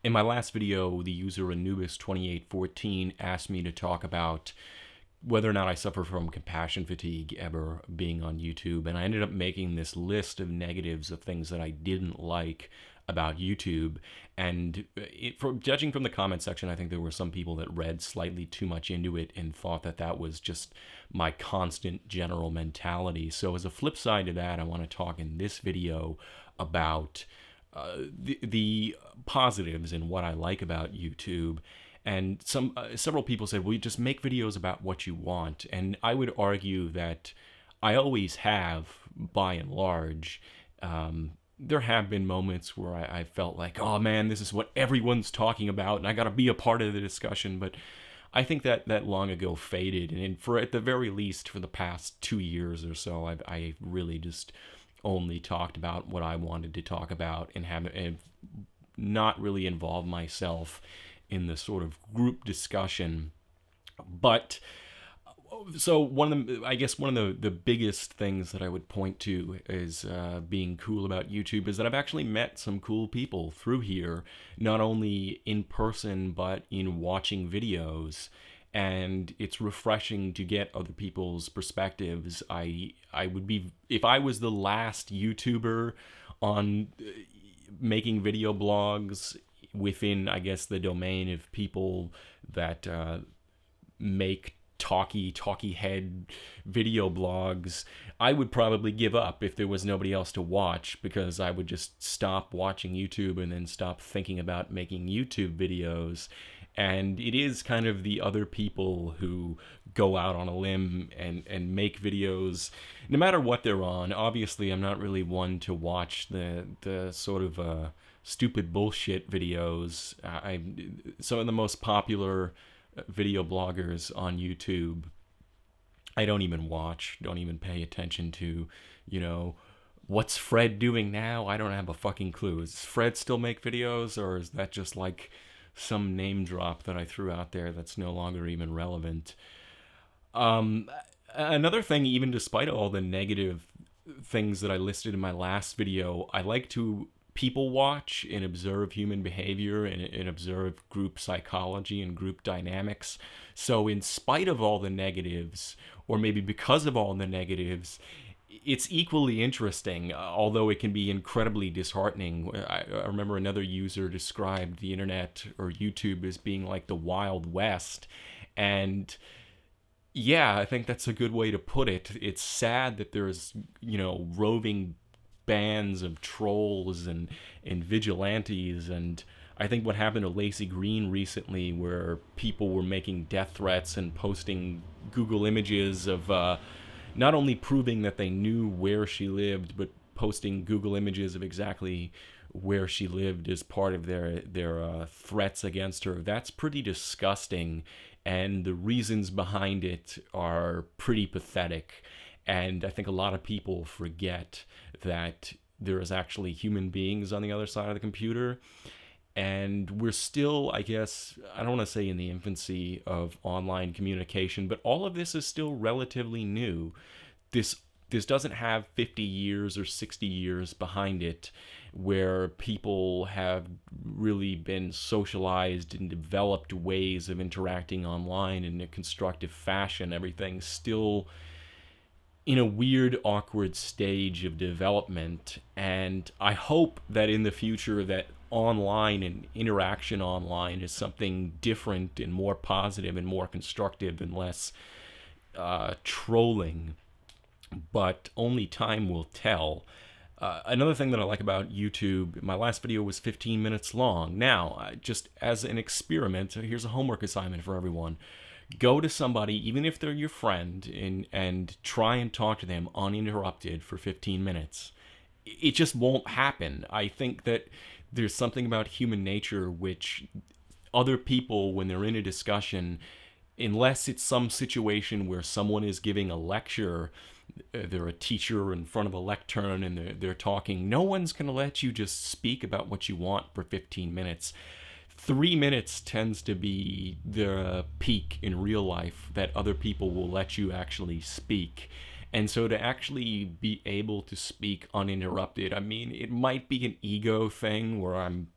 In my last video, the user Anubis2814 asked me to talk about whether or not I suffer from compassion fatigue ever being on YouTube, and I ended up making this list of negatives of things that I didn't like about YouTube. And judging from the comment section, I think there were some people that read slightly too much into it and thought that that was just my constant general mentality. So as a flip side to that, I want to talk in this video about the positives and what I like about YouTube. And several people said, well, you just make videos about what you want. And I would argue that I always have, by and large. There have been moments where I felt like, oh man, this is what everyone's talking about, and I got to be a part of the discussion. But I think that long ago faded, and for at the very least for the past 2 years or so, I really just only talked about what I wanted to talk about and have not really involved myself in the sort of group discussion. But so I guess one of the biggest things that I would point to is being cool about YouTube is that I've actually met some cool people through here, not only in person but in watching videos, and it's refreshing to get other people's perspectives. I would be, if I was the last YouTuber on making video blogs within, I guess, the domain of people that make talky head video blogs, I would probably give up if there was nobody else to watch, because I would just stop watching YouTube and then stop thinking about making YouTube videos. And it is kind of the other people who go out on a limb and make videos, no matter what they're on. Obviously, I'm not really one to watch the sort of stupid bullshit videos. Some of the most popular video bloggers on YouTube, I don't even watch, don't even pay attention to. What's Fred doing now? I don't have a fucking clue. Does Fred still make videos, or is that just like some name drop that I threw out there that's no longer even relevant? Another thing, even despite all the negative things that I listed in my last video, I like to people watch and observe human behavior and observe group psychology and group dynamics. So in spite of all the negatives, or maybe because of all the negatives, it's equally interesting, although it can be incredibly disheartening. I remember another user described the internet or YouTube as being like the Wild West. And yeah, I think that's a good way to put it. It's sad that there's, roving bands of trolls and vigilantes. And I think what happened to Lacey Green recently, where people were making death threats and posting Google images of not only proving that they knew where she lived, but posting Google images of exactly where she lived as part of their threats against her. That's pretty disgusting, and the reasons behind it are pretty pathetic. And I think a lot of people forget that there is actually human beings on the other side of the computer. And we're still, I guess, I don't want to say in the infancy of online communication, but all of this is still relatively new. This doesn't have 50 years or 60 years behind it, where people have really been socialized and developed ways of interacting online in a constructive fashion. Everything's still in a weird, awkward stage of development. And I hope that in the future that online and interaction online is something different and more positive and more constructive and less trolling. But only time will tell. Another thing that I like about YouTube, my last video was 15 minutes long. Now, just as an experiment, here's a homework assignment for everyone. Go to somebody, even if they're your friend, and try and talk to them uninterrupted for 15 minutes. It just won't happen. I think that there's something about human nature which other people, when they're in a discussion, unless it's some situation where someone is giving a lecture, they're a teacher in front of a lectern and they're talking, no one's going to let you just speak about what you want for 15 minutes. 3 minutes tends to be the peak in real life that other people will let you actually speak. And so to actually be able to speak uninterrupted, I mean, it might be an ego thing where I'm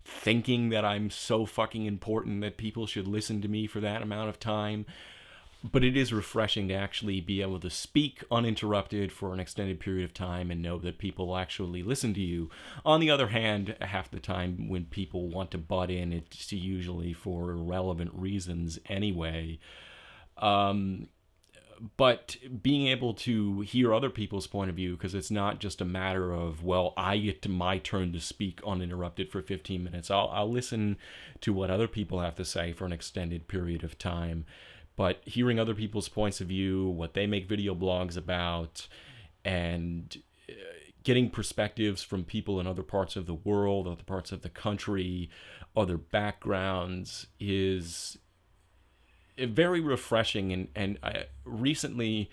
thinking that I'm so fucking important that people should listen to me for that amount of time. But it is refreshing to actually be able to speak uninterrupted for an extended period of time and know that people actually listen to you. On the other hand, half the time when people want to butt in, it's usually for irrelevant reasons anyway. But being able to hear other people's point of view, because it's not just a matter of, well, I get to my turn to speak uninterrupted for 15 minutes. I'll listen to what other people have to say for an extended period of time. But hearing other people's points of view, what they make video blogs about, and getting perspectives from people in other parts of the world, other parts of the country, other backgrounds is very refreshing. And I recently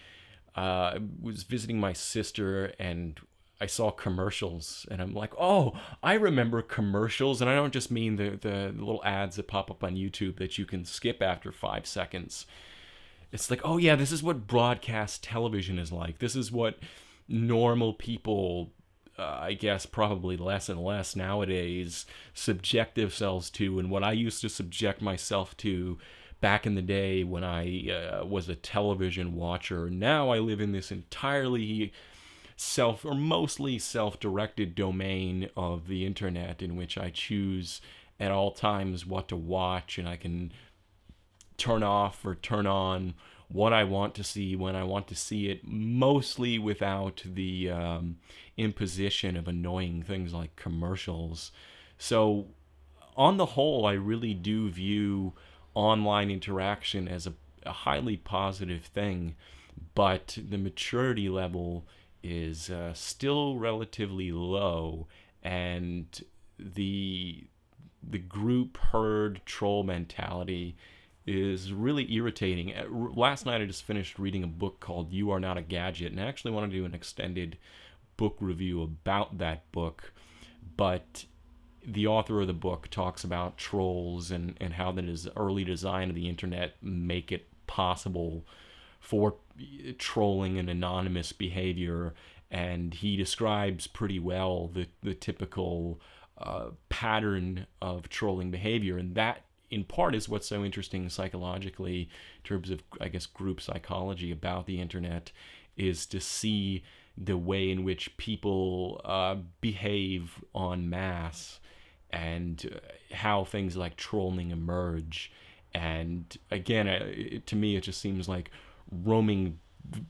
was visiting my sister, and I saw commercials, and I'm like, oh, I remember commercials. And I don't just mean the little ads that pop up on YouTube that you can skip after 5 seconds. It's like, oh yeah, this is what broadcast television is like. This is what normal people, I guess probably less and less nowadays, subject themselves to, and what I used to subject myself to back in the day when I was a television watcher. Now I live in this entirely mostly self-directed domain of the internet, in which I choose at all times what to watch, and I can turn off or turn on what I want to see when I want to see it, mostly without the imposition of annoying things like commercials. So on the whole, I really do view online interaction as a highly positive thing, but the maturity level is still relatively low, and the group herd troll mentality is really irritating. Last night I just finished reading a book called You Are Not a Gadget, and I actually want to do an extended book review about that book, but the author of the book talks about trolls and how the early design of the internet make it possible for trolling and anonymous behavior, and he describes pretty well the typical pattern of trolling behavior, and that in part is what's so interesting psychologically in terms of, I guess, group psychology about the internet, is to see the way in which people behave en masse, and how things like trolling emerge. And again, to me, it just seems like roaming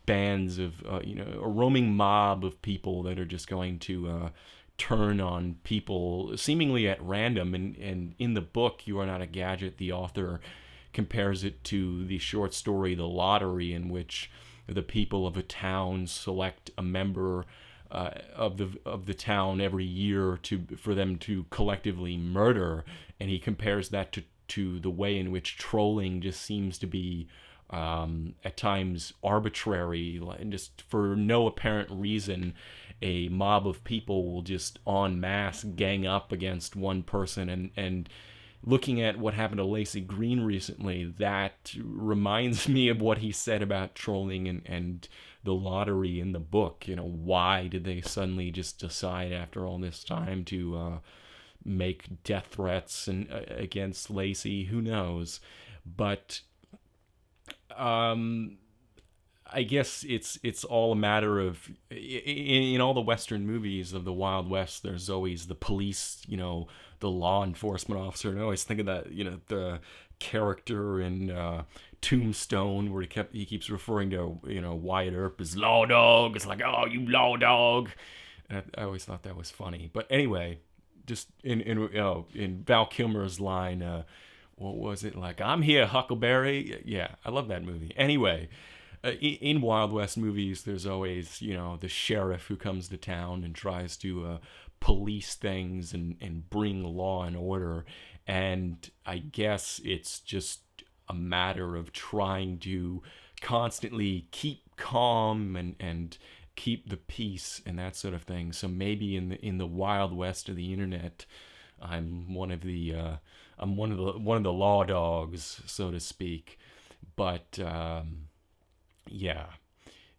bands of, a roaming mob of people that are just going to turn on people seemingly at random. And in the book, You Are Not a Gadget, the author compares it to the short story The Lottery, in which the people of a town select a member of the town every year for them to collectively murder, and he compares that to the way in which trolling just seems to be at times arbitrary, and just for no apparent reason a mob of people will just en masse gang up against one person. And looking at what happened to Lacey Green recently, that reminds me of what he said about trolling and the lottery in the book. Why did they suddenly just decide after all this time to make death threats against Lacey? Who knows? But I guess it's all a matter of, in all the Western movies of the Wild West, there's always the police, the law enforcement officer. And I always think of that, the character in Tombstone, where he keeps referring to, Wyatt Earp as law dog. It's like, oh, you law dog. And I always thought that was funny. But anyway, just in Val Kilmer's line, what was it, like, I'm here, Huckleberry? Yeah, I love that movie. Anyway, in Wild West movies, there's always, the sheriff who comes to town and tries to police things and bring law and order. And I guess it's just a matter of trying to constantly keep calm and keep the peace and that sort of thing. So maybe in the Wild West of the internet, I'm one of the law dogs, so to speak. But yeah,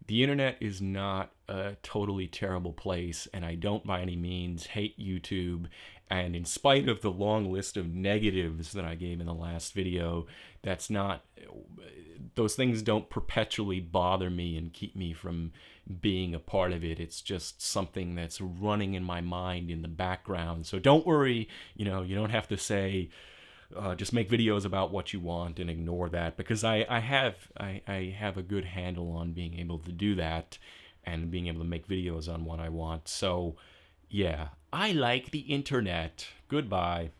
The internet is not a totally terrible place, and I don't by any means hate YouTube. And in spite of the long list of negatives that I gave in the last video, that's not, those things don't perpetually bother me and keep me from being a part of it. It's just something that's running in my mind in the background. So don't worry, you don't have to say, just make videos about what you want and ignore that, because I have a good handle on being able to do that and being able to make videos on what I want. So yeah, I like the internet. Goodbye.